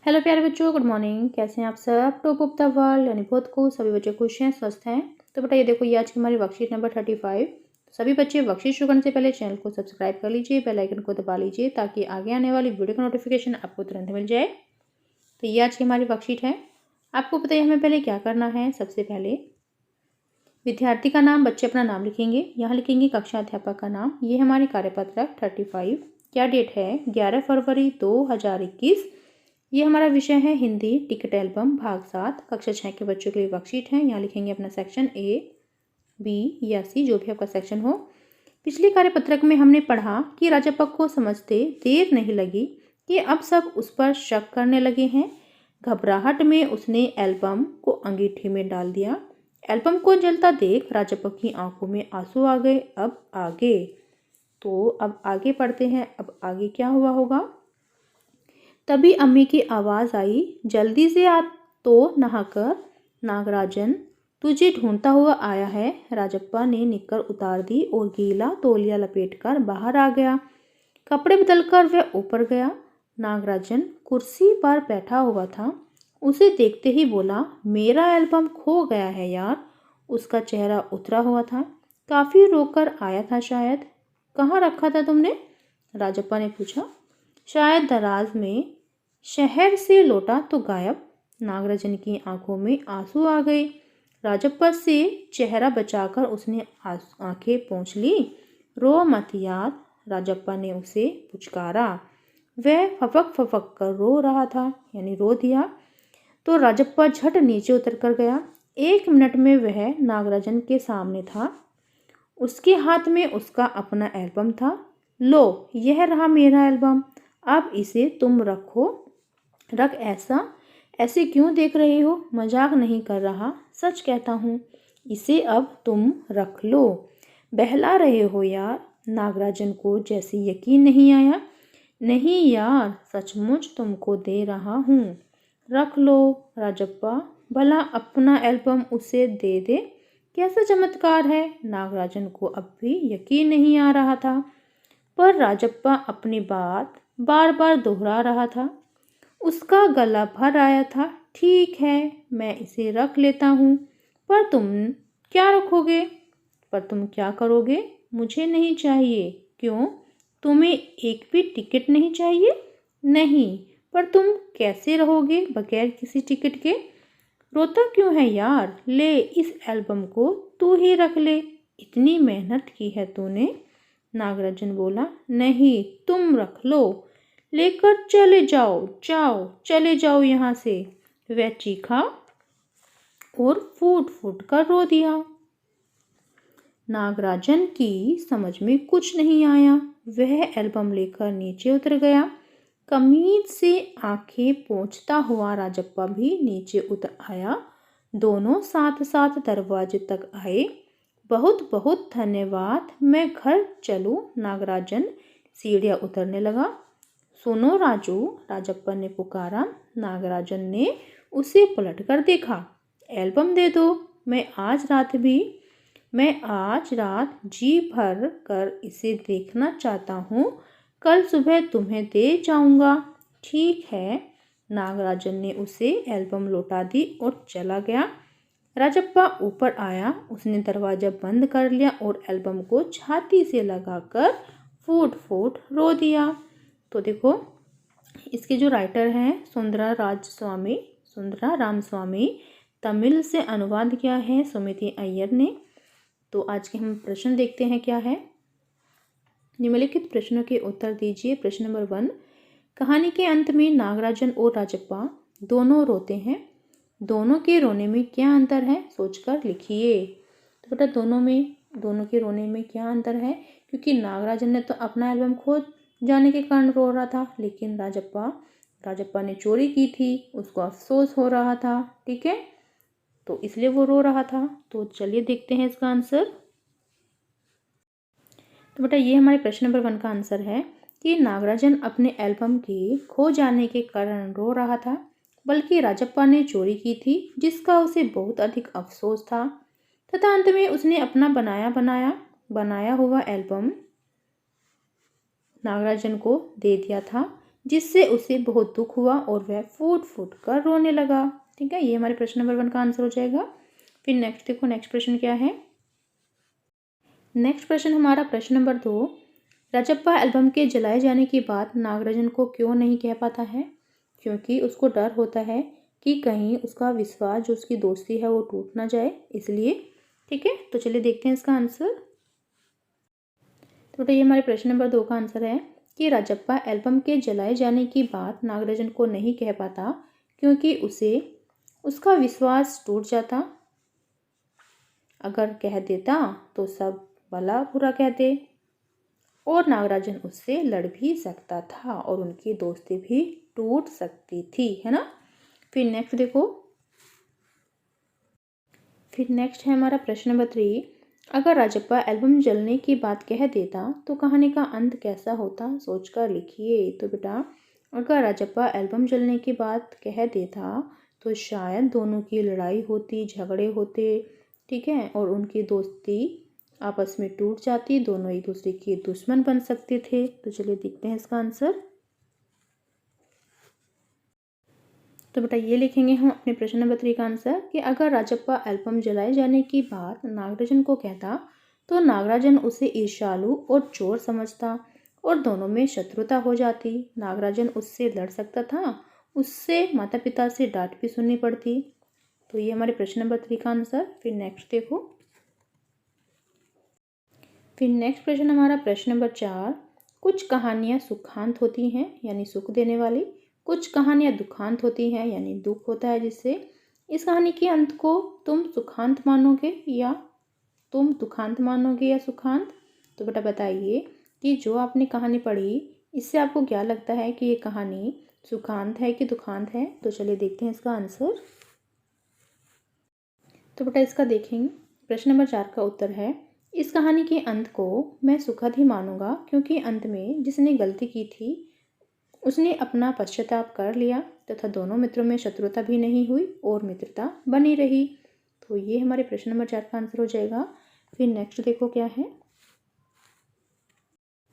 Hello प्यारे बच्चों, good morning. कैसे हैं आप सब? टॉप ऑफ द वर्ल्ड यानी बहुत खुश, सभी बच्चे खुश हैं, स्वस्थ हैं। तो बेटा ये देखो, ये आज की हमारी वर्कशीट नंबर 35। सभी बच्चे वर्कशीट शुरू करने से पहले चैनल को सब्सक्राइब कर लीजिए, बेल आइकन को दबा लीजिए ताकि आगे आने वाली वीडियो का नोटिफिकेशन आपको तुरंत मिल जाए। तो ये आज की हमारी वर्कशीट है। आपको पता है हमें पहले क्या करना है। सबसे पहले विद्यार्थी का नाम, बच्चे अपना नाम लिखेंगे, यहाँ लिखेंगे कक्षा अध्यापक का नाम। ये हमारी कार्यपत्रक 35। क्या डेट है? 11 फरवरी 2021। ये हमारा विषय है हिंदी, टिकट एल्बम भाग 7, कक्षा 6 के बच्चों के लिए वर्कशीट है। यहाँ लिखेंगे अपना सेक्शन ए, बी या सी, जो भी आपका सेक्शन हो। पिछले कार्यपत्रक में हमने पढ़ा कि राजापक को समझते देर नहीं लगी कि अब सब उस पर शक करने लगे हैं। घबराहट में उसने एल्बम को अंगीठी में डाल दिया। एल्बम को जलता देख राजापक की आंखों में आंसू आ गए। अब आगे, तो अब आगे पढ़ते हैं। अब आगे क्या हुआ होगा? तभी अम्मी की आवाज़ आई, जल्दी से आ तो नहाकर। नागराजन तुझे ढूंढता हुआ आया है। राजप्पा ने निक्कर उतार दी और गीला तौलिया लपेटकर बाहर आ गया। कपड़े बदलकर वह ऊपर गया। नागराजन कुर्सी पर बैठा हुआ था। उसे देखते ही बोला, मेरा एल्बम खो गया है यार। उसका चेहरा उतरा हुआ था। काफ़ी रोकर आया था शायद। कहाँ रखा था तुमने? राजप्पा ने पूछा। शायद दराज में। शहर से लौटा तो गायब। नागराजन की आंखों में आंसू आ गए। राजप्पा से चेहरा बचाकर उसने आंखें पोंछ ली। रो मत यार, राजप्पा ने उसे पुचकारा। वह फपक फपक कर रो रहा था, यानी रो दिया। तो राजप्पा झट नीचे उतर कर गया। 1 मिनट में वह नागराजन के सामने था। उसके हाथ में उसका अपना एल्बम था। लो, यह रहा मेरा एल्बम। अब इसे तुम रखो। रख। ऐसे क्यों देख रहे हो? मजाक नहीं कर रहा, सच कहता हूँ। इसे अब तुम रख लो। बहला रहे हो यार। नागराजन को जैसे यकीन नहीं आया। नहीं यार, सचमुच तुमको दे रहा हूँ। रख लो। राजप्पा भला अपना एल्बम उसे दे दे। कैसा चमत्कार है। नागराजन को अब भी यकीन नहीं आ रहा था, पर राजप्पा अपनी बात बार बार दोहरा रहा था। उसका गला भर आया था। ठीक है, मैं इसे रख लेता हूँ, पर तुम क्या रखोगे? पर तुम क्या करोगे? मुझे नहीं चाहिए। क्यों? तुम्हें एक भी टिकट नहीं चाहिए? नहीं, पर तुम कैसे रहोगे बगैर किसी टिकट के? रोता क्यों है यार? ले, इस एल्बम को तू ही रख ले। इतनी मेहनत की है तूने। नागराजन बोला। नहीं, तुम रख लो। लेकर चले जाओ, जाओ, चले जाओ यहाँ से। वह चीखा और फूट फूट कर रो दिया। नागराजन की समझ में कुछ नहीं आया। वह एल्बम लेकर नीचे उतर गया। कमीज से आंखें पोंछता हुआ राजप्पा भी नीचे उतर आया। दोनों साथ साथ दरवाजे तक आए। बहुत बहुत धन्यवाद, मैं घर चलूं। नागराजन सीढ़ियाँ उतरने लगा। सुनो राजू, राजप्पा ने पुकारा। नागराजन ने उसे पलटकर देखा। एल्बम दे दो। मैं आज रात जी भर कर इसे देखना चाहता हूँ। कल सुबह तुम्हें दे जाऊंगा। ठीक है। नागराजन ने उसे एल्बम लौटा दी और चला गया। राजप्पा ऊपर आया। उसने दरवाजा बंद कर लिया और एल्बम को छाती से लगाकर फूट फूट रो दिया। तो देखो, इसके जो राइटर हैं सुंदरा रामस्वामी, तमिल से अनुवाद किया है सुमिति अय्यर ने। तो आज के हम प्रश्न देखते हैं क्या है। निम्नलिखित प्रश्नों के उत्तर दीजिए। प्रश्न नंबर 1, कहानी के अंत में नागराजन और राजप्पा दोनों रोते हैं। दोनों के रोने में क्या अंतर है? सोचकर लिखिए। तो बेटा दोनों के रोने में क्या अंतर है? क्योंकि नागराजन ने तो अपना एल्बम खो जाने के कारण रो रहा था, लेकिन राजप्पा ने चोरी की थी, उसको अफसोस हो रहा था। ठीक है, तो इसलिए वो रो रहा था। तो चलिए देखते हैं इसका आंसर। तो बेटा ये हमारे प्रश्न नंबर 1 का आंसर है कि नागराजन अपने एल्बम के खो जाने के कारण रो रहा था, बल्कि राजप्पा ने चोरी की थी जिसका उसे बहुत अधिक अफसोस था, तथा अंत में उसने अपना बनाया हुआ एल्बम नागराजन को दे दिया था। जिससे उसे बहुत दुख हुआ और वह फूट फूट कर रोने लगा। ठीक है, ये हमारे प्रश्न नंबर 1 का आंसर हो जाएगा। फिर नेक्स्ट देखो, नेक्स्ट प्रश्न क्या है। नेक्स्ट प्रश्न हमारा प्रश्न नंबर 2, राजप्पा एल्बम के जलाए जाने की बात नागराजन को क्यों नहीं कह पाता है? क्योंकि उसको डर होता है कि कहीं उसका विश्वास जो उसकी दोस्ती है वो टूट ना जाए, इसलिए। ठीक है, तो चलिए देखते हैं इसका आंसर। तो बेटा ये हमारे प्रश्न नंबर 2 का आंसर है कि राजप्पा एल्बम के जलाए जाने की बात नागराजन को नहीं कह पाता क्योंकि उसे उसका विश्वास टूट जाता। अगर कह देता तो सब भला बुरा कहते और नागराजन उससे लड़ भी सकता था और उनकी दोस्ती भी टूट सकती थी, है ना। फिर नेक्स्ट देखो, फिर नेक्स्ट है हमारा प्रश्न नंबर 3, अगर राजप्पा एल्बम जलने की बात कह देता तो कहानी का अंत कैसा होता, सोचकर लिखिए। तो बेटा अगर राजप्पा एल्बम जलने की बात कह देता तो शायद दोनों की लड़ाई होती, झगड़े होते, ठीक है, और उनकी दोस्ती आपस में टूट जाती, दोनों एक दूसरे के दुश्मन बन सकते थे। तो चलिए देखते हैं इसका आंसर। तो बेटा ये लिखेंगे हम अपने प्रश्न नंबर 3 का आंसर कि अगर राजप्पा एल्बम जलाए जाने की बात नागराजन को कहता तो नागराजन उसे ईर्ष्यालु और चोर समझता और दोनों में शत्रुता हो जाती। नागराजन उससे लड़ सकता था, उससे माता पिता से डांट भी सुननी पड़ती। तो ये हमारे प्रश्न नंबर 3 का आंसर। फिर नेक्स्ट देखो, फिर नेक्स्ट प्रश्न हमारा प्रश्न नंबर 4, कुछ कहानियाँ सुखांत होती हैं यानी सुख देने वाली, कुछ कहानियाँ दुखांत होती हैं यानी दुख होता है जिससे। इस कहानी के अंत को तुम सुखांत मानोगे या तुम दुखांत मानोगे या सुखांत? तो बेटा बताइए कि जो आपने कहानी पढ़ी इससे आपको क्या लगता है कि ये कहानी सुखांत है कि दुखांत है? तो चलिए देखते हैं इसका आंसर। तो बेटा इसका देखेंगे, प्रश्न नंबर 4 का उत्तर है इस कहानी के अंत को मैं सुखद ही मानूंगा क्योंकि अंत में जिसने गलती की थी उसने अपना पश्चाताप कर लिया तथा दोनों मित्रों में शत्रुता भी नहीं हुई और मित्रता बनी रही। तो ये हमारे प्रश्न नंबर 4 का आंसर हो जाएगा। फिर नेक्स्ट देखो क्या है।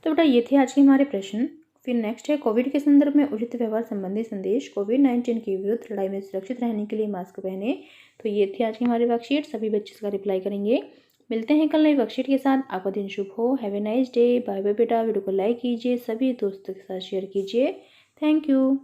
तो बेटा ये थे आज के हमारे प्रश्न। फिर नेक्स्ट है कोविड के संदर्भ में उचित व्यवहार संबंधी संदेश, कोविड-19 के विरुद्ध लड़ाई में सुरक्षित रहने के लिए मास्क पहने। तो ये थे आज के हमारे वर्कशीट, सभी बच्चे इसका रिप्लाई करेंगे। मिलते हैं कल नई वर्कशीट के साथ। आपका दिन शुभ हो। Have a nice day. Bye bye बेटा। वीडियो को लाइक कीजिए, सभी दोस्तों के साथ शेयर कीजिए। Thank you.